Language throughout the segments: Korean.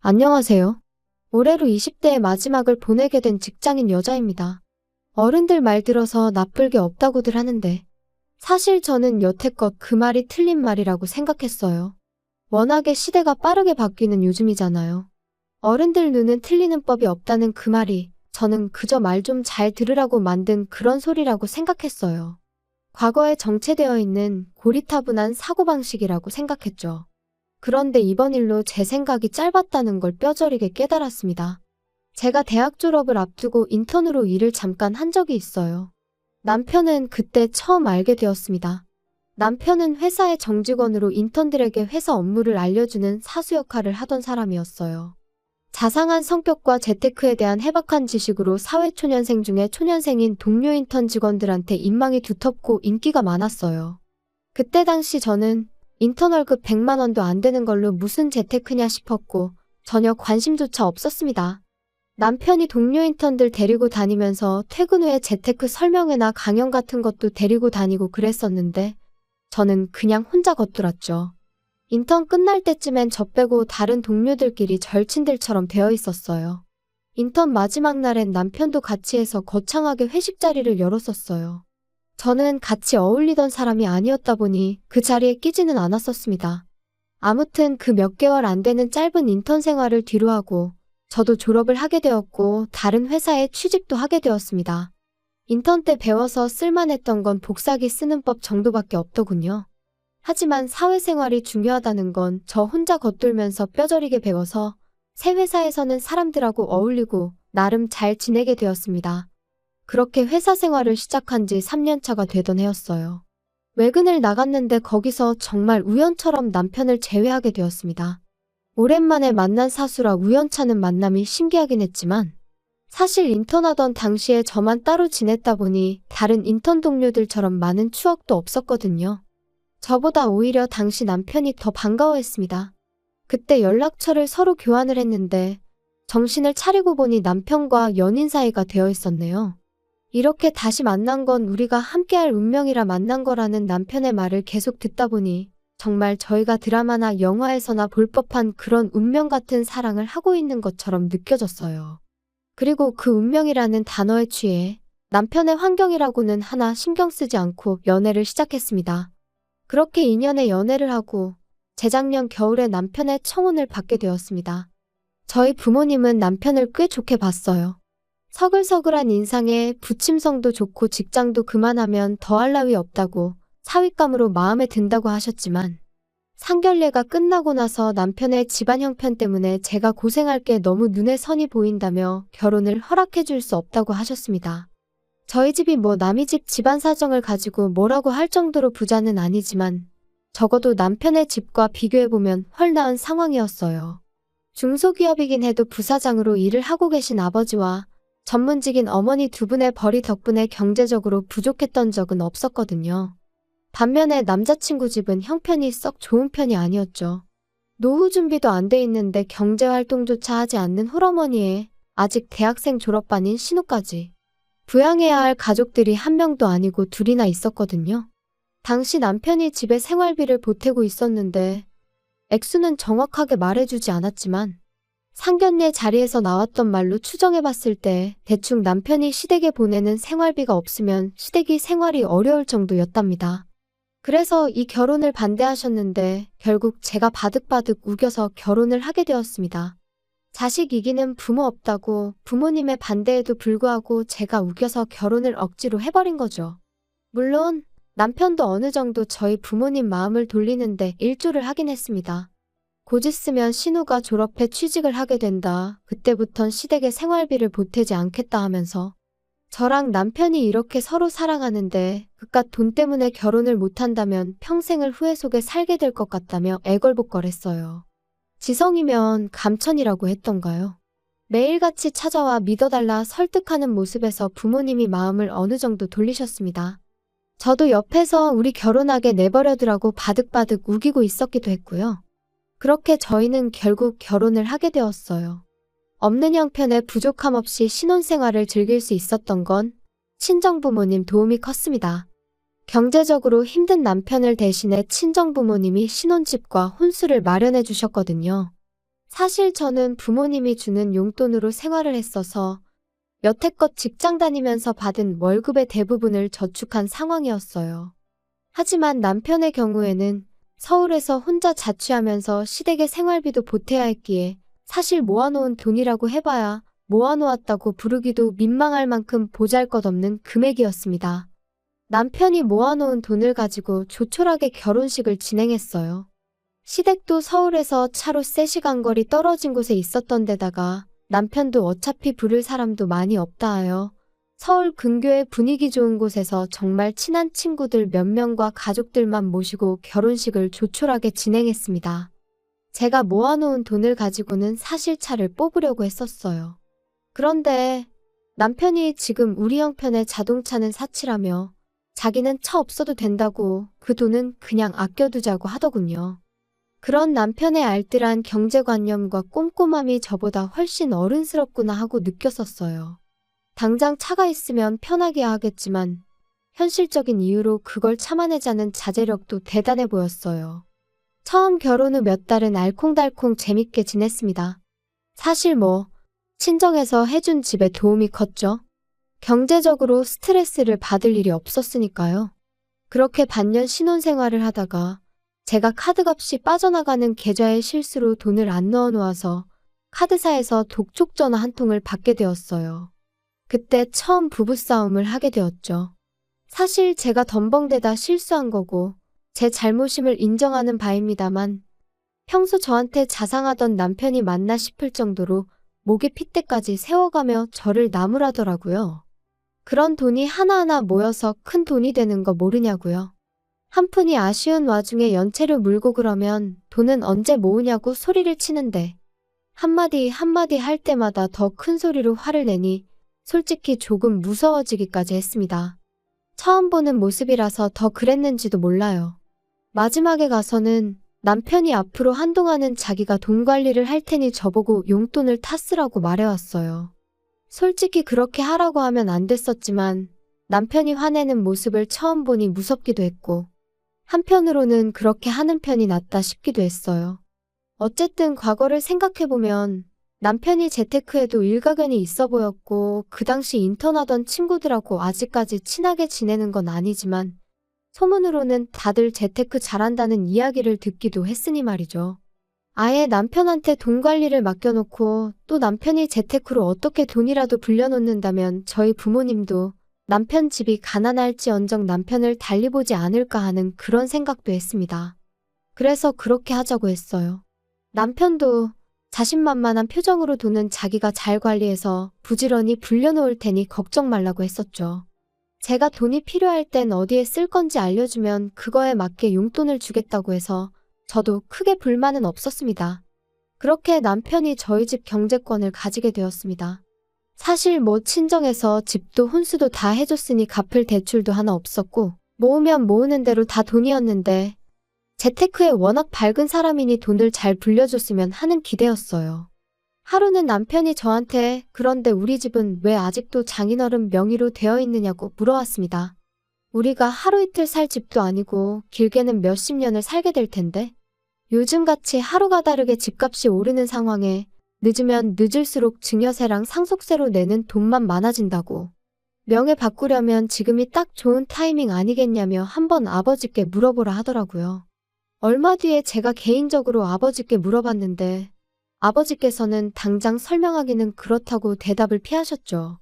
안녕하세요. 올해로 20대의 마지막을 보내게 된 직장인 여자입니다. 어른들 말 들어서 나쁠 게 없다고들 하는데 사실 저는 여태껏 그 말이 틀린 말이라고 생각했어요. 워낙에 시대가 빠르게 바뀌는 요즘이잖아요. 어른들 눈은 틀리는 법이 없다는 그 말이 저는 그저 말 좀 잘 들으라고 만든 그런 소리라고 생각했어요. 과거에 정체되어 있는 고리타분한 사고방식이라고 생각했죠. 그런데 이번 일로 제 생각이 짧았다는 걸 뼈저리게 깨달았습니다. 제가 대학 졸업을 앞두고 인턴으로 일을 잠깐 한 적이 있어요. 남편은 그때 처음 알게 되었습니다. 남편은 회사의 정직원으로 인턴들에게 회사 업무를 알려주는 사수 역할을 하던 사람이었어요. 자상한 성격과 재테크에 대한 해박한 지식으로 사회초년생 중에 초년생인 동료 인턴 직원들한테 인망이 두텁고 인기가 많았어요. 그때 당시 저는 인턴 월급 100만 원도 안 되는 걸로 무슨 재테크냐 싶었고 전혀 관심조차 없었습니다. 남편이 동료 인턴들 데리고 다니면서 퇴근 후에 재테크 설명회나 강연 같은 것도 데리고 다니고 그랬었는데 저는 그냥 혼자 겉돌았죠. 인턴 끝날 때쯤엔 저 빼고 다른 동료들끼리 절친들처럼 되어 있었어요. 인턴 마지막 날엔 남편도 같이 해서 거창하게 회식 자리를 열었었어요. 저는 같이 어울리던 사람이 아니었다 보니 그 자리에 끼지는 않았었습니다. 아무튼 그 몇 개월 안 되는 짧은 인턴 생활을 뒤로하고 저도 졸업을 하게 되었고 다른 회사에 취직도 하게 되었습니다. 인턴 때 배워서 쓸만했던 건 복사기 쓰는 법 정도밖에 없더군요. 하지만 사회생활이 중요하다는 건 저 혼자 겉돌면서 뼈저리게 배워서 새 회사에서는 사람들하고 어울리고 나름 잘 지내게 되었습니다. 그렇게 회사 생활을 시작한 지 3년 차가 되던 해였어요. 외근을 나갔는데 거기서 정말 우연처럼 남편을 재회하게 되었습니다. 오랜만에 만난 사수라 우연찮은 만남이 신기하긴 했지만 사실 인턴하던 당시에 저만 따로 지냈다 보니 다른 인턴 동료들처럼 많은 추억도 없었거든요. 저보다 오히려 당시 남편이 더 반가워했습니다. 그때 연락처를 서로 교환을 했는데 정신을 차리고 보니 남편과 연인 사이가 되어 있었네요. 이렇게 다시 만난 건 우리가 함께할 운명이라 만난 거라는 남편의 말을 계속 듣다 보니 정말 저희가 드라마나 영화에서나 볼 법한 그런 운명 같은 사랑을 하고 있는 것처럼 느껴졌어요. 그리고 그 운명이라는 단어에 취해 남편의 환경이라고는 하나 신경 쓰지 않고 연애를 시작했습니다. 그렇게 2년의 연애를 하고 재작년 겨울에 남편의 청혼을 받게 되었습니다. 저희 부모님은 남편을 꽤 좋게 봤어요. 서글서글한 인상에 부침성도 좋고 직장도 그만하면 더할 나위 없다고 사윗감으로 마음에 든다고 하셨지만 상견례가 끝나고 나서 남편의 집안 형편 때문에 제가 고생할 게 너무 눈에 선이 보인다며 결혼을 허락해 줄 수 없다고 하셨습니다. 저희 집이 뭐 남의 집 집안 사정을 가지고 뭐라고 할 정도로 부자는 아니지만 적어도 남편의 집과 비교해보면 헐 나은 상황이었어요. 중소기업이긴 해도 부사장으로 일을 하고 계신 아버지와 전문직인 어머니 두 분의 벌이 덕분에 경제적으로 부족했던 적은 없었거든요. 반면에 남자친구 집은 형편이 썩 좋은 편이 아니었죠. 노후 준비도 안 돼 있는데 경제활동조차 하지 않는 홀어머니에 아직 대학생 졸업반인 신우까지. 부양해야 할 가족들이 한 명도 아니고 둘이나 있었거든요. 당시 남편이 집에 생활비를 보태고 있었는데 액수는 정확하게 말해주지 않았지만 상견례 자리에서 나왔던 말로 추정해봤을 때 대충 남편이 시댁에 보내는 생활비가 없으면 시댁이 생활이 어려울 정도였답니다. 그래서 이 결혼을 반대하셨는데 결국 제가 바득바득 우겨서 결혼을 하게 되었습니다. 자식 이기는 부모 없다고 부모님의 반대에도 불구하고 제가 우겨서 결혼을 억지로 해버린 거죠. 물론 남편도 어느 정도 저희 부모님 마음을 돌리는데 일조를 하긴 했습니다. 곧 있으면 신우가 졸업해 취직을 하게 된다. 그때부턴 시댁에 생활비를 보태지 않겠다 하면서 저랑 남편이 이렇게 서로 사랑하는데 그깟 돈 때문에 결혼을 못한다면 평생을 후회 속에 살게 될 것 같다며 애걸복걸했어요. 지성이면 감천이라고 했던가요? 매일같이 찾아와 믿어달라 설득하는 모습에서 부모님이 마음을 어느 정도 돌리셨습니다. 저도 옆에서 우리 결혼하게 내버려두라고 바득바득 우기고 있었기도 했고요. 그렇게 저희는 결국 결혼을 하게 되었어요. 없는 형편에 부족함 없이 신혼생활을 즐길 수 있었던 건 친정부모님 도움이 컸습니다. 경제적으로 힘든 남편을 대신해 친정부모님이 신혼집과 혼수를 마련해 주셨거든요. 사실 저는 부모님이 주는 용돈으로 생활을 했어서 여태껏 직장 다니면서 받은 월급의 대부분을 저축한 상황이었어요. 하지만 남편의 경우에는 서울에서 혼자 자취하면서 시댁의 생활비도 보태야 했기에 사실 모아놓은 돈이라고 해봐야 모아놓았다고 부르기도 민망할 만큼 보잘것없는 금액이었습니다. 남편이 모아놓은 돈을 가지고 조촐하게 결혼식을 진행했어요. 시댁도 서울에서 차로 3시간 거리 떨어진 곳에 있었던 데다가 남편도 어차피 부를 사람도 많이 없다 하여 서울 근교의 분위기 좋은 곳에서 정말 친한 친구들 몇 명과 가족들만 모시고 결혼식을 조촐하게 진행했습니다. 제가 모아놓은 돈을 가지고는 사실 차를 뽑으려고 했었어요. 그런데 남편이 지금 우리 형편의 자동차는 사치라며 자기는 차 없어도 된다고 그 돈은 그냥 아껴두자고 하더군요. 그런 남편의 알뜰한 경제관념과 꼼꼼함이 저보다 훨씬 어른스럽구나 하고 느꼈었어요. 당장 차가 있으면 편하게 하겠지만 현실적인 이유로 그걸 참아내자는 자제력도 대단해 보였어요. 처음 결혼 후 몇 달은 알콩달콩 재밌게 지냈습니다. 사실 친정에서 해준 집에 도움이 컸죠. 경제적으로 스트레스를 받을 일이 없었으니까요. 그렇게 반년 신혼생활을 하다가 제가 카드값이 빠져나가는 계좌에 실수로 돈을 안 넣어 놓아서 카드사에서 독촉 전화 한 통을 받게 되었어요. 그때 처음 부부싸움을 하게 되었죠. 사실 제가 덤벙대다 실수한 거고 제 잘못임을 인정하는 바입니다만 평소 저한테 자상하던 남편이 맞나 싶을 정도로 목에 핏대까지 세워가며 저를 나무라더라고요. 그런 돈이 하나하나 모여서 큰 돈이 되는 거 모르냐고요. 한 푼이 아쉬운 와중에 연체료 물고 그러면 돈은 언제 모으냐고 소리를 치는데 한마디 한마디 할 때마다 더 큰 소리로 화를 내니 솔직히 조금 무서워지기까지 했습니다. 처음 보는 모습이라서 더 그랬는지도 몰라요. 마지막에 가서는 남편이 앞으로 한동안은 자기가 돈 관리를 할 테니 저보고 용돈을 타 쓰라고 말해왔어요. 솔직히 그렇게 하라고 하면 안 됐었지만 남편이 화내는 모습을 처음 보니 무섭기도 했고 한편으로는 그렇게 하는 편이 낫다 싶기도 했어요. 어쨌든 과거를 생각해보면 남편이 재테크에도 일가견이 있어 보였고 그 당시 인턴하던 친구들하고 아직까지 친하게 지내는 건 아니지만 소문으로는 다들 재테크 잘한다는 이야기를 듣기도 했으니 말이죠. 아예 남편한테 돈 관리를 맡겨놓고 또 남편이 재테크로 어떻게 돈이라도 불려놓는다면 저희 부모님도 남편 집이 가난할지언정 남편을 달리 보지 않을까 하는 그런 생각도 했습니다. 그래서 그렇게 하자고 했어요. 남편도 자신만만한 표정으로 돈은 자기가 잘 관리해서 부지런히 불려놓을 테니 걱정 말라고 했었죠. 제가 돈이 필요할 땐 어디에 쓸 건지 알려주면 그거에 맞게 용돈을 주겠다고 해서 저도 크게 불만은 없었습니다. 그렇게 남편이 저희 집 경제권을 가지게 되었습니다. 사실 친정에서 집도 혼수도 다 해줬으니 갚을 대출도 하나 없었고 모으면 모으는 대로 다 돈이었는데 재테크에 워낙 밝은 사람이니 돈을 잘 불려줬으면 하는 기대였어요. 하루는 남편이 저한테 그런데 우리 집은 왜 아직도 장인어른 명의로 되어 있느냐고 물어왔습니다. 우리가 하루 이틀 살 집도 아니고 길게는 몇십 년을 살게 될 텐데 요즘같이 하루가 다르게 집값이 오르는 상황에 늦으면 늦을수록 증여세랑 상속세로 내는 돈만 많아진다고. 명예 바꾸려면 지금이 딱 좋은 타이밍 아니겠냐며 한번 아버지께 물어보라 하더라고요. 얼마 뒤에 제가 개인적으로 아버지께 물어봤는데 아버지께서는 당장 설명하기는 그렇다고 대답을 피하셨죠.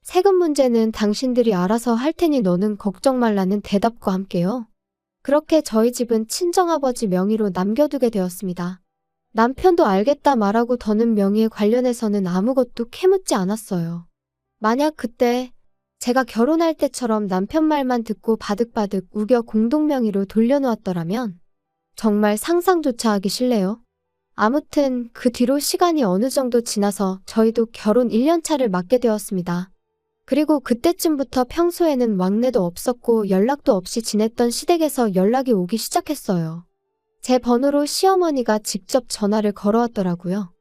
세금 문제는 당신들이 알아서 할 테니 너는 걱정 말라는 대답과 함께요. 그렇게 저희 집은 친정아버지 명의로 남겨두게 되었습니다. 남편도 알겠다 말하고 더는 명의에 관련해서는 아무것도 캐묻지 않았어요. 만약 그때 제가 결혼할 때처럼 남편 말만 듣고 바득바득 우겨 공동명의로 돌려놓았더라면 정말 상상조차 하기 싫네요. 아무튼 그 뒤로 시간이 어느 정도 지나서 저희도 결혼 1년 차를 맞게 되었습니다. 그리고 그때쯤부터 평소에는 왕래도 없었고 연락도 없이 지냈던 시댁에서 연락이 오기 시작했어요. 제 번호로 시어머니가 직접 전화를 걸어왔더라고요.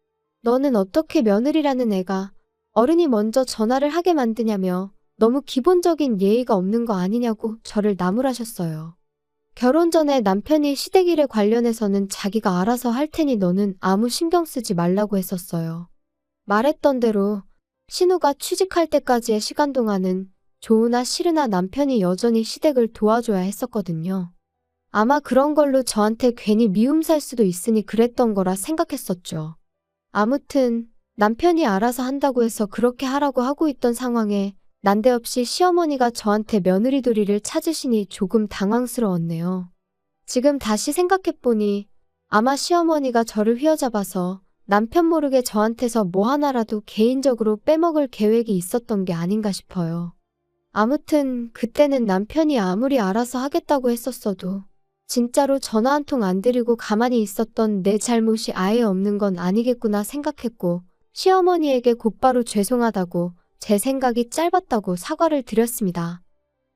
너는 어떻게 며느리라는 애가 어른이 먼저 전화를 하게 만드냐며 너무 기본적인 예의가 없는 거 아니냐고 저를 나무라셨어요. 결혼 전에 남편이 시댁 일에 관련해서는 자기가 알아서 할 테니 너는 아무 신경 쓰지 말라고 했었어요. 말했던 대로 신우가 취직할 때까지의 시간 동안은 좋으나 싫으나 남편이 여전히 시댁을 도와줘야 했었거든요. 아마 그런 걸로 저한테 괜히 미움 살 수도 있으니 그랬던 거라 생각했었죠. 아무튼 남편이 알아서 한다고 해서 그렇게 하라고 하고 있던 상황에 난데없이 시어머니가 저한테 며느리돌이를 찾으시니 조금 당황스러웠네요. 지금 다시 생각해보니 아마 시어머니가 저를 휘어잡아서 남편 모르게 저한테서 뭐 하나라도 개인적으로 빼먹을 계획이 있었던 게 아닌가 싶어요. 아무튼 그때는 남편이 아무리 알아서 하겠다고 했었어도 진짜로 전화 한 통 안 드리고 가만히 있었던 내 잘못이 아예 없는 건 아니겠구나 생각했고 시어머니에게 곧바로 죄송하다고 제 생각이 짧았다고 사과를 드렸습니다.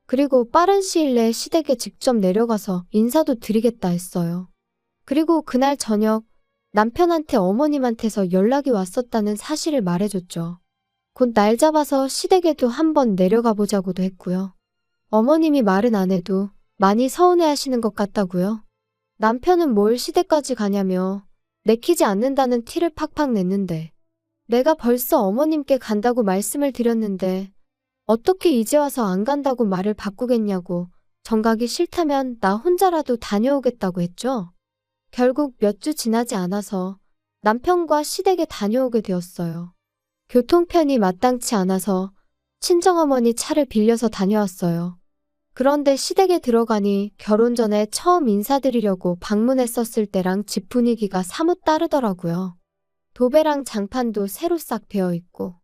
그리고 빠른 시일 내에 시댁에 직접 내려가서 인사도 드리겠다 했어요. 그리고 그날 저녁 남편한테 어머님한테서 연락이 왔었다는 사실을 말해줬죠. 곧 날 잡아서 시댁에도 한번 내려가 보자고도 했고요. 어머님이 말은 안 해도 많이 서운해하시는 것 같다고요. 남편은 뭘 시댁까지 가냐며 내키지 않는다는 티를 팍팍 냈는데 내가 벌써 어머님께 간다고 말씀을 드렸는데 어떻게 이제 와서 안 간다고 말을 바꾸겠냐고 정가기 싫다면 나 혼자라도 다녀오겠다고 했죠. 결국 몇 주 지나지 않아서 남편과 시댁에 다녀오게 되었어요. 교통편이 마땅치 않아서 친정어머니 차를 빌려서 다녀왔어요. 그런데 시댁에 들어가니 결혼 전에 처음 인사드리려고 방문했었을 때랑 집 분위기가 사뭇 다르더라고요. 도배랑 장판도 새로 싹 되어 있고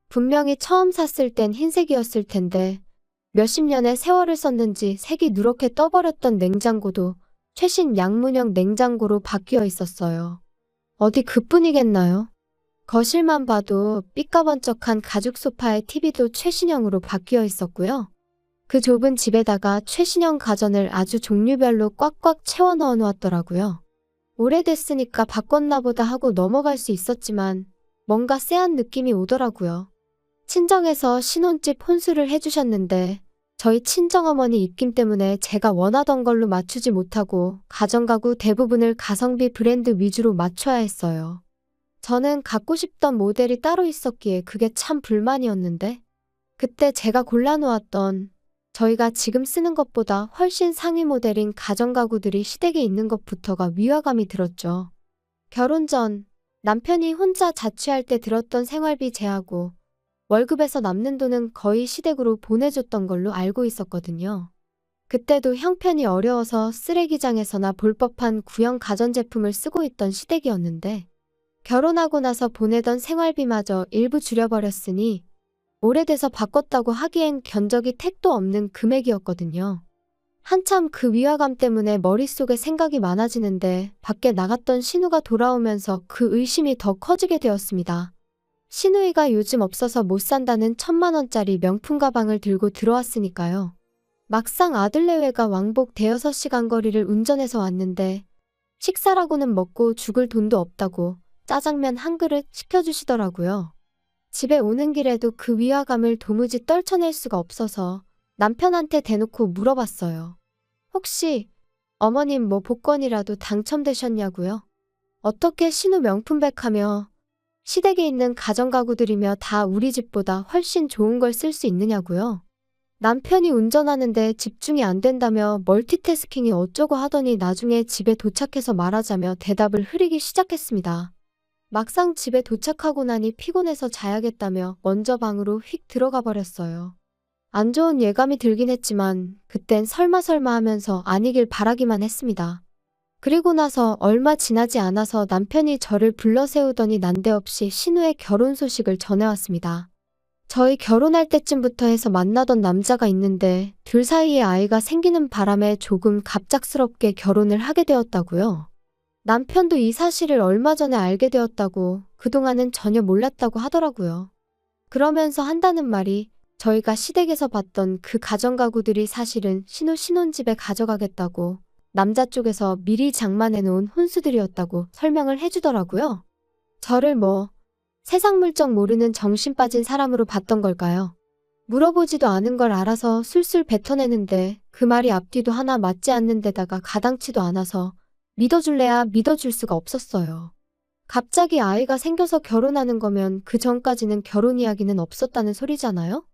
분명히 처음 샀을 땐 흰색이었을 텐데 몇십 년의 세월을 썼는지 색이 누렇게 떠버렸던 냉장고도 최신 양문형 냉장고로 바뀌어 있었어요. 어디 그뿐이겠나요? 거실만 봐도 삐까번쩍한 가죽 소파에 TV도 최신형으로 바뀌어 있었고요. 그 좁은 집에다가 최신형 가전을 아주 종류별로 꽉꽉 채워 넣어 놓았더라고요. 오래됐으니까 바꿨나 보다 하고 넘어갈 수 있었지만 뭔가 쎄한 느낌이 오더라고요. 친정에서 신혼집 혼수를 해주셨는데 저희 친정어머니 입김 때문에 제가 원하던 걸로 맞추지 못하고 가전가구 대부분을 가성비 브랜드 위주로 맞춰야 했어요. 저는 갖고 싶던 모델이 따로 있었기에 그게 참 불만이었는데 그때 제가 골라놓았던 저희가 지금 쓰는 것보다 훨씬 상위 모델인 가전가구들이 시댁에 있는 것부터가 위화감이 들었죠. 결혼 전 남편이 혼자 자취할 때 들었던 생활비 제하고 월급에서 남는 돈은 거의 시댁으로 보내줬던 걸로 알고 있었거든요. 그때도 형편이 어려워서 쓰레기장에서나 볼 법한 구형 가전제품을 쓰고 있던 시댁이었는데 결혼하고 나서 보내던 생활비마저 일부 줄여버렸으니 오래돼서 바꿨다고 하기엔 견적이 택도 없는 금액이었거든요. 한참 그 위화감 때문에 머릿속에 생각이 많아지는데 밖에 나갔던 신우가 돌아오면서 그 의심이 더 커지게 되었습니다. 신우이가 요즘 없어서 못 산다는 1,000만 원짜리 명품 가방을 들고 들어왔으니까요. 막상 아들 내외가 왕복 대여섯 시간 거리를 운전해서 왔는데 식사라고는 먹고 죽을 돈도 없다고 짜장면 한 그릇 시켜주시더라고요. 집에 오는 길에도 그 위화감을 도무지 떨쳐낼 수가 없어서 남편한테 대놓고 물어봤어요. 혹시 어머님 뭐 복권이라도 당첨되셨냐고요? 어떻게 신우 명품백하며 시댁에 있는 가전가구들이며 다 우리 집보다 훨씬 좋은 걸 쓸 수 있느냐고요? 남편이 운전하는데 집중이 안 된다며 멀티태스킹이 어쩌고 하더니 나중에 집에 도착해서 말하자며 대답을 흐리기 시작했습니다. 막상 집에 도착하고 나니 피곤해서 자야겠다며 먼저 방으로 휙 들어가 버렸어요. 안 좋은 예감이 들긴 했지만 그땐 설마 하면서 아니길 바라기만 했습니다. 그리고 나서 얼마 지나지 않아서 남편이 저를 불러 세우더니 난데없이 신우의 결혼 소식을 전해왔습니다. 저희 결혼할 때쯤부터 해서 만나던 남자가 있는데 둘 사이에 아이가 생기는 바람에 조금 갑작스럽게 결혼을 하게 되었다고요. 남편도 이 사실을 얼마 전에 알게 되었다고 그동안은 전혀 몰랐다고 하더라고요. 그러면서 한다는 말이 저희가 시댁에서 봤던 그 가전가구들이 사실은 신우 신혼집에 가져가겠다고 남자 쪽에서 미리 장만해 놓은 혼수들이었다고 설명을 해주더라고요. 저를 뭐 세상 물정 모르는 정신 빠진 사람으로 봤던 걸까요? 물어보지도 않은 걸 알아서 술술 뱉어내는데 그 말이 앞뒤도 하나 맞지 않는 데다가 가당치도 않아서 믿어줄래야 믿어줄 수가 없었어요. 갑자기 아이가 생겨서 결혼하는 거면 그 전까지는 결혼 이야기는 없었다는 소리잖아요?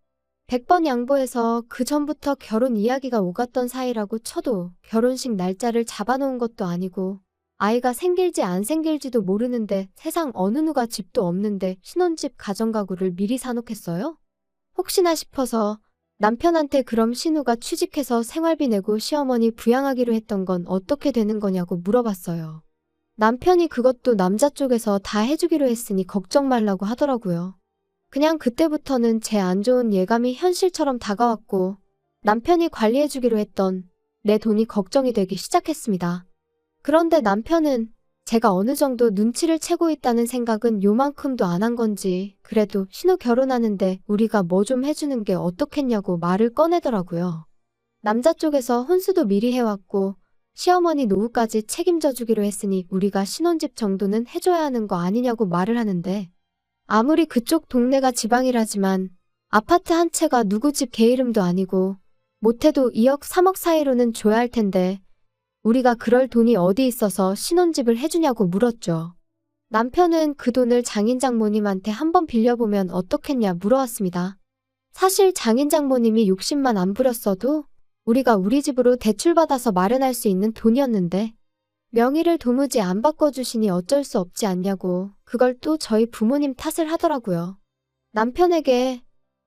100번 양보해서 그 전부터 결혼 이야기가 오갔던 사이라고 쳐도 결혼식 날짜를 잡아놓은 것도 아니고 아이가 생길지 안 생길지도 모르는데 세상 어느 누가 집도 없는데 신혼집 가정가구를 미리 사놓겠어요? 혹시나 싶어서 남편한테 그럼 신우가 취직해서 생활비 내고 시어머니 부양하기로 했던 건 어떻게 되는 거냐고 물어봤어요. 남편이 그것도 남자 쪽에서 다 해주기로 했으니 걱정 말라고 하더라고요. 그냥 그때부터는 제 안 좋은 예감이 현실처럼 다가왔고 남편이 관리해주기로 했던 내 돈이 걱정이 되기 시작했습니다. 그런데 남편은 제가 어느 정도 눈치를 채고 있다는 생각은 요만큼도 안 한 건지 그래도 신우 결혼하는데 우리가 뭐 좀 해주는 게 어떻겠냐고 말을 꺼내더라고요. 남자 쪽에서 혼수도 미리 해왔고 시어머니 노후까지 책임져 주기로 했으니 우리가 신혼집 정도는 해줘야 하는 거 아니냐고 말을 하는데 아무리 그쪽 동네가 지방이라지만 아파트 한 채가 누구 집 개 이름도 아니고 못해도 2억 3억 사이로는 줘야 할 텐데 우리가 그럴 돈이 어디 있어서 신혼집을 해주냐고 물었죠. 남편은 그 돈을 장인장모님한테 한번 빌려보면 어떻겠냐 물어왔습니다. 사실 장인장모님이 욕심만 안 부렸어도 우리가 우리 집으로 대출받아서 마련할 수 있는 돈이었는데 명의를 도무지 안 바꿔주시니 어쩔 수 없지 않냐고 그걸 또 저희 부모님 탓을 하더라고요. 남편에게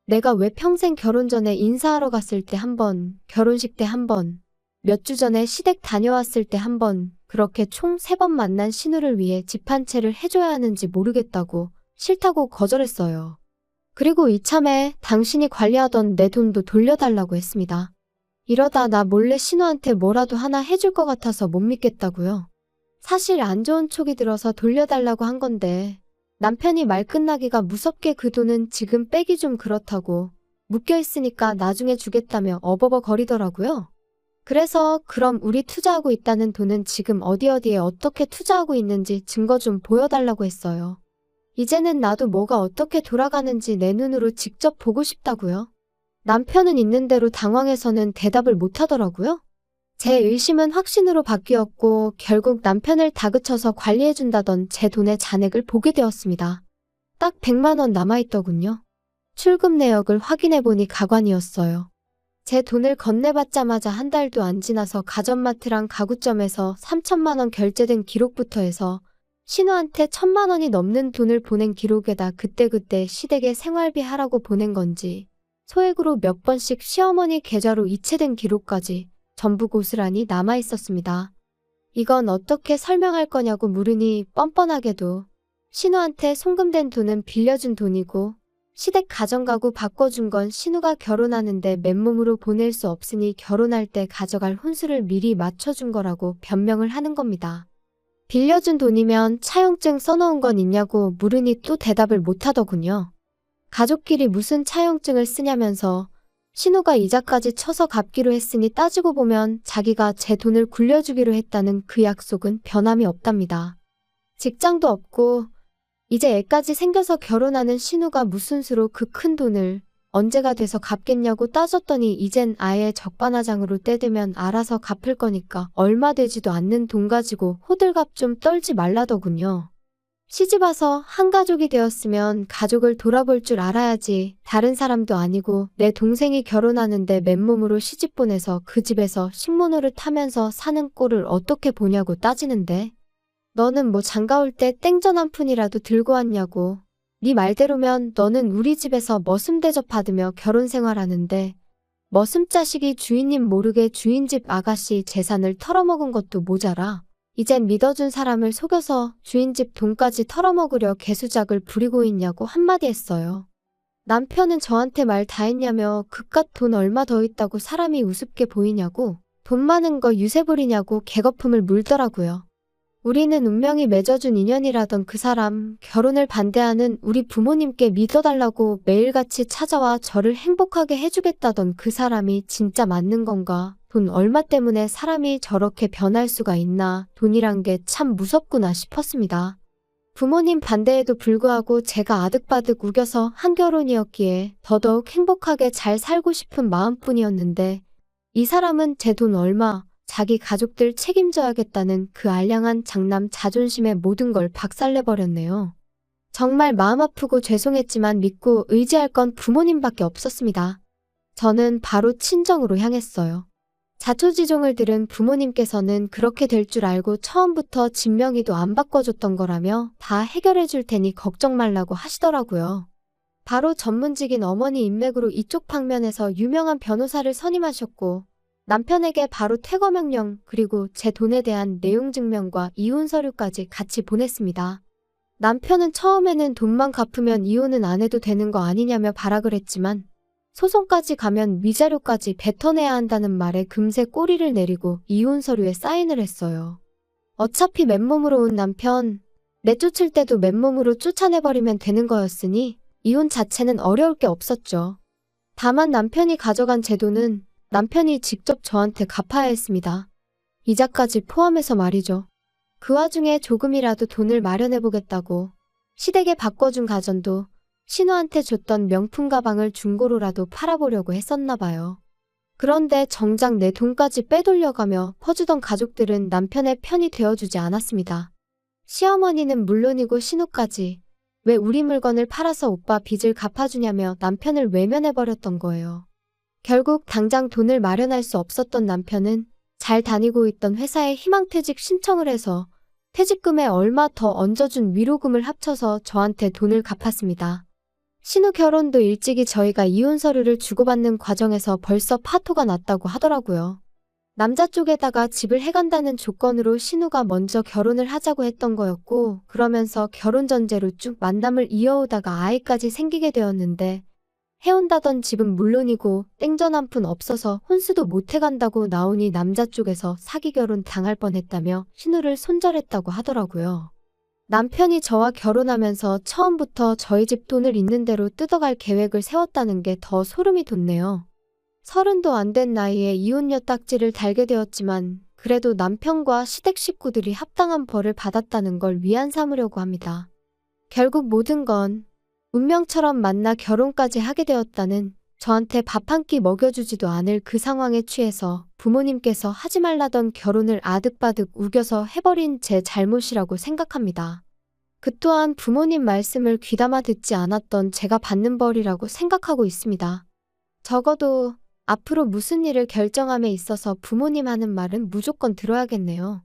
내가 왜 평생 결혼 전에 인사하러 갔을 때 한 번, 결혼식 때 한 번, 몇 주 전에 시댁 다녀왔을 때 한 번, 그렇게 총 3번 만난 신우를 위해 집 한 채를 해줘야 하는지 모르겠다고 싫다고 거절했어요. 그리고 이참에 당신이 관리하던 내 돈도 돌려달라고 했습니다. 이러다 나 몰래 신우한테 뭐라도 하나 해줄 것 같아서 못 믿겠다고요. 사실 안 좋은 촉이 들어서 돌려달라고 한 건데 남편이 말 끝나기가 무섭게 그 돈은 지금 빼기 좀 그렇다고 묶여있으니까 나중에 주겠다며 어버버거리더라고요. 그래서 그럼 우리 투자하고 있다는 돈은 지금 어디에 어떻게 투자하고 있는지 증거 좀 보여달라고 했어요. 이제는 나도 뭐가 어떻게 돌아가는지 내 눈으로 직접 보고 싶다고요. 남편은 있는 대로 당황해서는 대답을 못하더라고요. 제 의심은 확신으로 바뀌었고 결국 남편을 다그쳐서 관리해준다던 제 돈의 잔액을 보게 되었습니다. 딱 100만 원 남아있더군요. 출금 내역을 확인해보니 가관이었어요. 제 돈을 건네받자마자 한 달도 안 지나서 가전마트랑 가구점에서 3천만 원 결제된 기록부터 해서 신우한테 1,000만 원이 넘는 돈을 보낸 기록에다 그때그때 시댁에 생활비 하라고 보낸 건지 소액으로 몇 번씩 시어머니 계좌로 이체된 기록까지 전부 고스란히 남아있었습니다. 이건 어떻게 설명할 거냐고 물으니 뻔뻔하게도 신우한테 송금된 돈은 빌려준 돈이고 시댁 가정가구 바꿔준 건 신우가 결혼하는데 맨몸으로 보낼 수 없으니 결혼할 때 가져갈 혼수를 미리 맞춰준 거라고 변명을 하는 겁니다. 빌려준 돈이면 차용증 써놓은 건 있냐고 물으니 또 대답을 못하더군요. 가족끼리 무슨 차용증을 쓰냐면서 신우가 이자까지 쳐서 갚기로 했으니 따지고 보면 자기가 제 돈을 굴려주기로 했다는 그 약속은 변함이 없답니다. 직장도 없고 이제 애까지 생겨서 결혼하는 신우가 무슨 수로 그 큰 돈을 언제가 돼서 갚겠냐고 따졌더니 이젠 아예 적반하장으로 때되면 알아서 갚을 거니까 얼마 되지도 않는 돈 가지고 호들갑 좀 떨지 말라더군요. 시집와서 한 가족이 되었으면 가족을 돌아볼 줄 알아야지. 다른 사람도 아니고 내 동생이 결혼하는데 맨몸으로 시집 보내서 그 집에서 식모노를 타면서 사는 꼴을 어떻게 보냐고 따지는데 너는 뭐 장가올 때 땡전 한 푼이라도 들고 왔냐고. 네 말대로면 너는 우리 집에서 머슴 대접 받으며 결혼 생활하는데 머슴 자식이 주인님 모르게 주인집 아가씨 재산을 털어먹은 것도 모자라. 이젠 믿어준 사람을 속여서 주인집 돈까지 털어먹으려 개수작을 부리고 있냐고 한마디 했어요. 남편은 저한테 말 다 했냐며 그깟 돈 얼마 더 있다고 사람이 우습게 보이냐고 돈 많은 거 유세 부리냐고 개거품을 물더라고요. 우리는 운명이 맺어준 인연이라던 그 사람, 결혼을 반대하는 우리 부모님께 믿어달라고 매일같이 찾아와 저를 행복하게 해주겠다던 그 사람이 진짜 맞는 건가? 돈 얼마 때문에 사람이 저렇게 변할 수가 있나? 돈이란 게 참 무섭구나 싶었습니다. 부모님 반대에도 불구하고 제가 아득바득 우겨서 한 결혼이었기에 더더욱 행복하게 잘 살고 싶은 마음뿐이었는데 이 사람은 제 돈 얼마, 자기 가족들 책임져야겠다는 그 알량한 장남 자존심에 모든 걸 박살내버렸네요. 정말 마음 아프고 죄송했지만 믿고 의지할 건 부모님밖에 없었습니다. 저는 바로 친정으로 향했어요. 자초지종을 들은 부모님께서는 그렇게 될 줄 알고 처음부터 진명이도 안 바꿔줬던 거라며 다 해결해 줄 테니 걱정 말라고 하시더라고요. 바로 전문직인 어머니 인맥으로 이쪽 방면에서 유명한 변호사를 선임하셨고 남편에게 바로 퇴거 명령 그리고 제 돈에 대한 내용 증명과 이혼 서류까지 같이 보냈습니다. 남편은 처음에는 돈만 갚으면 이혼은 안 해도 되는 거 아니냐며 발악을 했지만 소송까지 가면 위자료까지 뱉어내야 한다는 말에 금세 꼬리를 내리고 이혼 서류에 사인을 했어요. 어차피 맨몸으로 온 남편, 내쫓을 때도 맨몸으로 쫓아내버리면 되는 거였으니 이혼 자체는 어려울 게 없었죠. 다만 남편이 가져간 제 돈은 남편이 직접 저한테 갚아야 했습니다. 이자까지 포함해서 말이죠. 그 와중에 조금이라도 돈을 마련해보겠다고 시댁에 바꿔준 가전도 신우한테 줬던 명품 가방을 중고로라도 팔아보려고 했었나 봐요. 그런데 정작 내 돈까지 빼돌려가며 퍼주던 가족들은 남편의 편이 되어주지 않았습니다. 시어머니는 물론이고 신우까지 왜 우리 물건을 팔아서 오빠 빚을 갚아주냐며 남편을 외면해버렸던 거예요. 결국 당장 돈을 마련할 수 없었던 남편은 잘 다니고 있던 회사에 희망퇴직 신청을 해서 퇴직금에 얼마 더 얹어준 위로금을 합쳐서 저한테 돈을 갚았습니다. 신우 결혼도 일찍이 저희가 이혼 서류를 주고받는 과정에서 벌써 파토가 났다고 하더라고요. 남자 쪽에다가 집을 해간다는 조건으로 신우가 먼저 결혼을 하자고 했던 거였고 그러면서 결혼 전제로 쭉 만남을 이어오다가 아이까지 생기게 되었는데 해온다던 집은 물론이고 땡전 한 푼 없어서 혼수도 못 해간다고 나오니 남자 쪽에서 사기 결혼 당할 뻔했다며 신우를 손절했다고 하더라고요. 남편이 저와 결혼하면서 처음부터 저희 집 돈을 있는 대로 뜯어갈 계획을 세웠다는 게 더 소름이 돋네요. 30도 안 된 나이에 이혼녀 딱지를 달게 되었지만 그래도 남편과 시댁 식구들이 합당한 벌을 받았다는 걸 위안 삼으려고 합니다. 결국 모든 건 운명처럼 만나 결혼까지 하게 되었다는 저한테 밥 한 끼 먹여주지도 않을 그 상황에 취해서 부모님께서 하지 말라던 결혼을 아득바득 우겨서 해버린 제 잘못이라고 생각합니다. 그 또한 부모님 말씀을 귀담아 듣지 않았던 제가 받는 벌이라고 생각하고 있습니다. 적어도 앞으로 무슨 일을 결정함에 있어서 부모님 하는 말은 무조건 들어야겠네요.